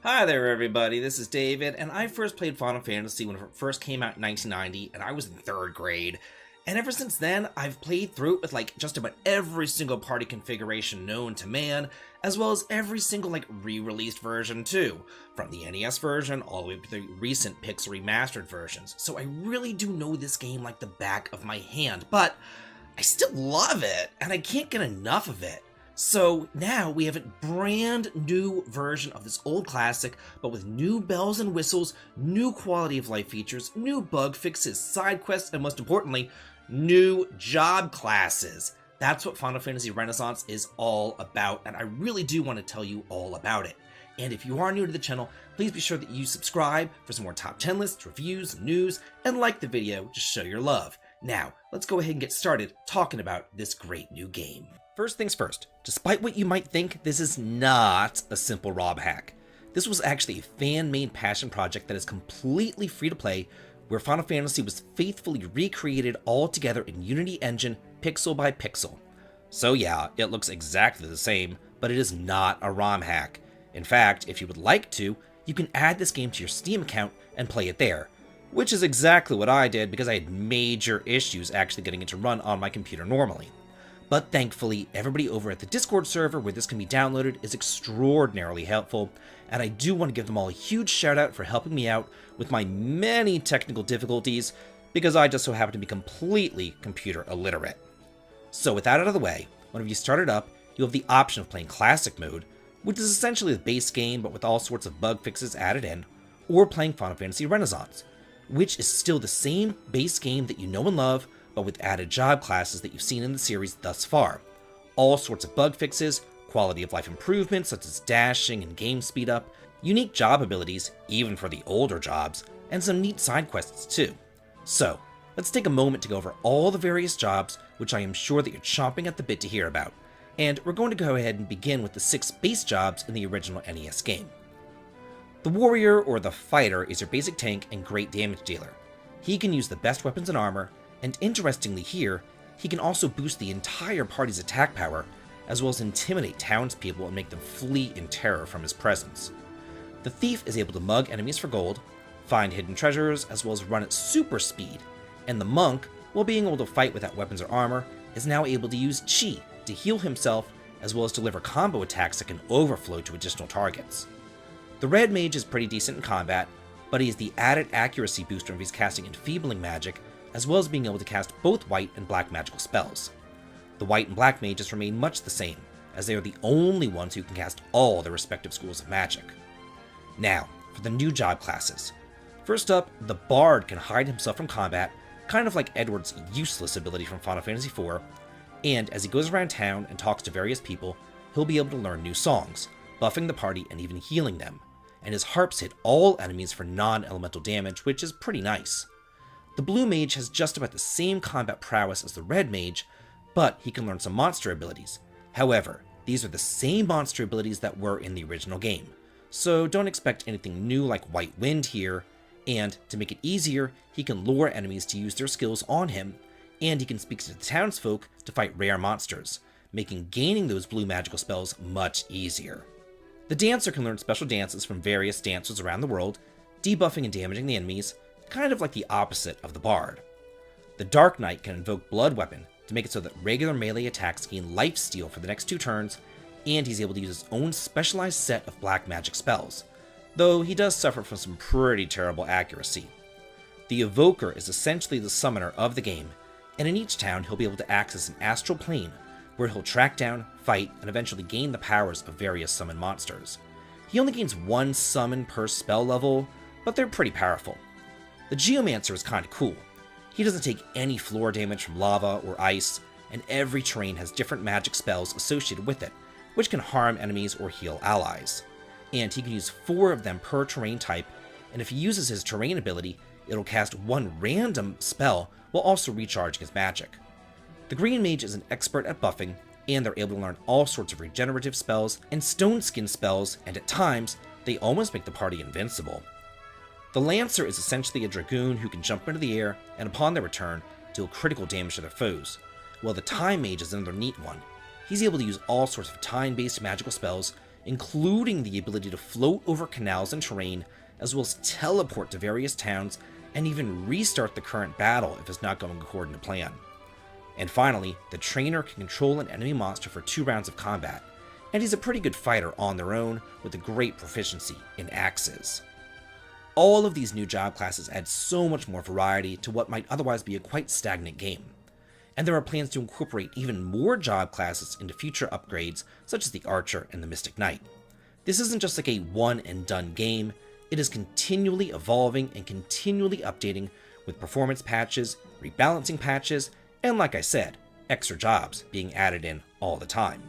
Hi there, everybody. This is David, and I first played Final Fantasy when it first came out in 1990, and I was in 3rd grade. And ever since then, I've played through it with just about every single party configuration known to man, as well as every single re-released version too, from the NES version all the way to the recent Pixel remastered versions. So I really do know this game like the back of my hand, but I still love it, and I can't get enough of it. So now we have a brand new version of this old classic, but with new bells and whistles, new quality of life features, new bug fixes, side quests, and most importantly, new job classes. That's what Final Fantasy Renaissance is all about, and I really do want to tell you all about it. And if you are new to the channel, please be sure that you subscribe for some more top 10 lists, reviews, news, and like the video to show your love. Now, let's go ahead and get started talking about this great new game. First things first, despite what you might think, this is not a simple ROM hack. This was actually a fan-made passion project that is completely free to play, where Final Fantasy was faithfully recreated all together in Unity engine, pixel by pixel. So yeah, it looks exactly the same, but it is not a ROM hack. In fact, if you would like to, you can add this game to your Steam account and play it there, which is exactly what I did because I had major issues actually getting it to run on my computer normally. But thankfully, everybody over at the Discord server where this can be downloaded is extraordinarily helpful, and I do want to give them all a huge shout out for helping me out with my many technical difficulties, because I just so happen to be completely computer illiterate. So with that out of the way, whenever you start it up, you have the option of playing Classic Mode, which is essentially the base game but with all sorts of bug fixes added in, or playing Final Fantasy Renaissance, which is still the same base game that you know and love, but with added job classes that you've seen in the series thus far. All sorts of bug fixes, quality of life improvements such as dashing and game speed up, unique job abilities, even for the older jobs, and some neat side quests too. So, let's take a moment to go over all the various jobs, which I am sure that you're chomping at the bit to hear about. And we're going to go ahead and begin with the 6 base jobs in the original NES game. The warrior, or the fighter, is your basic tank and great damage dealer. He can use the best weapons and armor, and interestingly here, he can also boost the entire party's attack power, as well as intimidate townspeople and make them flee in terror from his presence. The thief is able to mug enemies for gold, find hidden treasures, as well as run at super speed, and the monk, while being able to fight without weapons or armor, is now able to use chi to heal himself, as well as deliver combo attacks that can overflow to additional targets. The red mage is pretty decent in combat, but he has the added accuracy booster if he's casting enfeebling magic, as well as being able to cast both white and black magical spells. The white and black mages remain much the same, as they are the only ones who can cast all their respective schools of magic. Now, for the new job classes. First up, the Bard can hide himself from combat, kind of like Edward's useless ability from Final Fantasy IV, and as he goes around town and talks to various people, he'll be able to learn new songs, buffing the party and even healing them, and his harps hit all enemies for non-elemental damage, which is pretty nice. The blue mage has just about the same combat prowess as the red mage, but he can learn some monster abilities. However, these are the same monster abilities that were in the original game, so don't expect anything new like White Wind here, and to make it easier, he can lure enemies to use their skills on him, and he can speak to the townsfolk to fight rare monsters, making gaining those blue magical spells much easier. The dancer can learn special dances from various dancers around the world, debuffing and damaging the enemies, kind of like the opposite of the Bard. The Dark Knight can invoke Blood Weapon to make it so that regular melee attacks gain lifesteal for the next 2 turns, and he's able to use his own specialized set of black magic spells, though he does suffer from some pretty terrible accuracy. The Evoker is essentially the summoner of the game, and in each town he'll be able to access an astral plane, where he'll track down, fight, and eventually gain the powers of various summoned monsters. He only gains 1 summon per spell level, but they're pretty powerful. The Geomancer is kinda cool. He doesn't take any floor damage from lava or ice, and every terrain has different magic spells associated with it, which can harm enemies or heal allies. And he can use 4 of them per terrain type, and if he uses his terrain ability, it'll cast 1 random spell while also recharging his magic. The Green Mage is an expert at buffing, and they're able to learn all sorts of regenerative spells and stone skin spells, and at times, they almost make the party invincible. The Lancer is essentially a dragoon who can jump into the air, and upon their return, deal critical damage to their foes, while the Time Mage is another neat one. He's able to use all sorts of time-based magical spells, including the ability to float over canals and terrain, as well as teleport to various towns and even restart the current battle if it's not going according to plan. And finally, the trainer can control an enemy monster for 2 rounds of combat, and he's a pretty good fighter on their own with a great proficiency in axes. All of these new job classes add so much more variety to what might otherwise be a quite stagnant game. And there are plans to incorporate even more job classes into future upgrades, such as the Archer and the Mystic Knight. This isn't just like a one and done game, it is continually evolving and continually updating with performance patches, rebalancing patches, and like I said, extra jobs being added in all the time.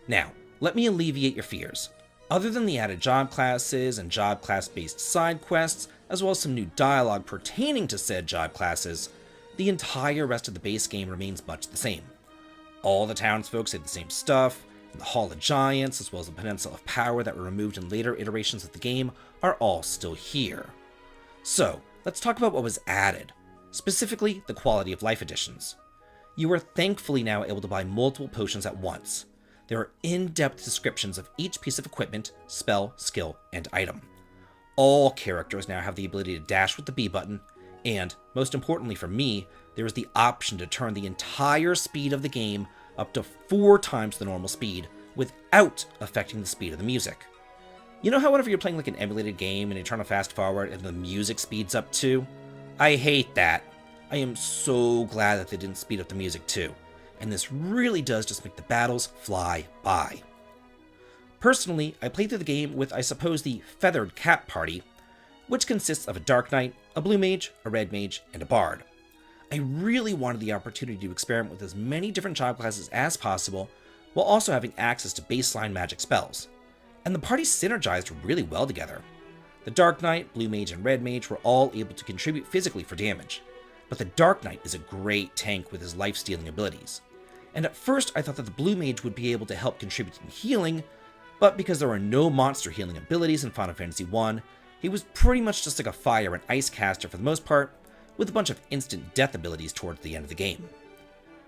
Now, let me alleviate your fears. Other than the added job classes and job class based side quests, as well as some new dialogue pertaining to said job classes, the entire rest of the base game remains much the same. All the townsfolk say the same stuff, and the Hall of Giants, as well as the Peninsula of Power that were removed in later iterations of the game, are all still here. So, let's talk about what was added, specifically the quality of life additions. You are thankfully now able to buy multiple potions at once. There are in-depth descriptions of each piece of equipment, spell, skill, and item. All characters now have the ability to dash with the B button, and, most importantly for me, there is the option to turn the entire speed of the game up to 4 times the normal speed without affecting the speed of the music. You know how whenever you're playing like an emulated game and you're trying to fast forward and the music speeds up too? I hate that. I am so glad that they didn't speed up the music too, and this really does just make the battles fly by. Personally, I played through the game with, I suppose, the Feathered Cap Party, which consists of a Dark Knight, a Blue Mage, a Red Mage, and a Bard. I really wanted the opportunity to experiment with as many different job classes as possible, while also having access to baseline magic spells. And the party synergized really well together. The Dark Knight, Blue Mage, and Red Mage were all able to contribute physically for damage, but the Dark Knight is a great tank with his life-stealing abilities. And at first I thought that the Blue Mage would be able to help contribute in healing, but because there are no monster healing abilities in Final Fantasy I, he was pretty much just like a fire and ice caster for the most part, with a bunch of instant death abilities towards the end of the game.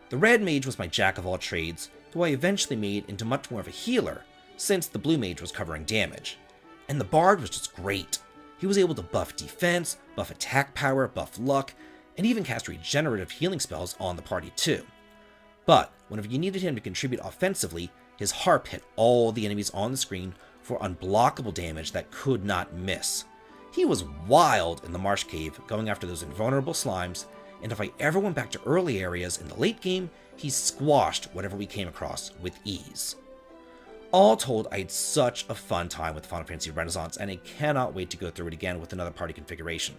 The Red Mage was my jack of all trades, who I eventually made into much more of a healer, since the Blue Mage was covering damage. And the Bard was just great. He was able to buff defense, buff attack power, buff luck, and even cast regenerative healing spells on the party too. But whenever you needed him to contribute offensively, his harp hit all the enemies on the screen for unblockable damage that could not miss. He was wild in the Marsh Cave, going after those invulnerable slimes, and if I ever went back to early areas in the late game, he squashed whatever we came across with ease. All told, I had such a fun time with Final Fantasy Renaissance, and I cannot wait to go through it again with another party configuration.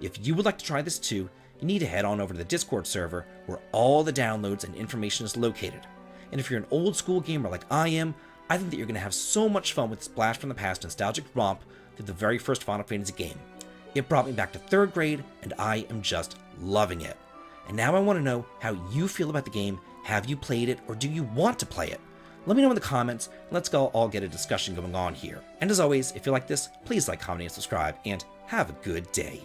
If you would like to try this too, you need to head on over to the Discord server where all the downloads and information is located. And if you're an old school gamer like I am, I think that you're going to have so much fun with this blast from the past nostalgic romp through the very first Final Fantasy game. It brought me back to 3rd grade, and I am just loving it. And now I want to know how you feel about the game. Have you played it, or do you want to play it? Let me know in the comments, and let's go all get a discussion going on here. And as always, if you like this, please like, comment, and subscribe, and have a good day.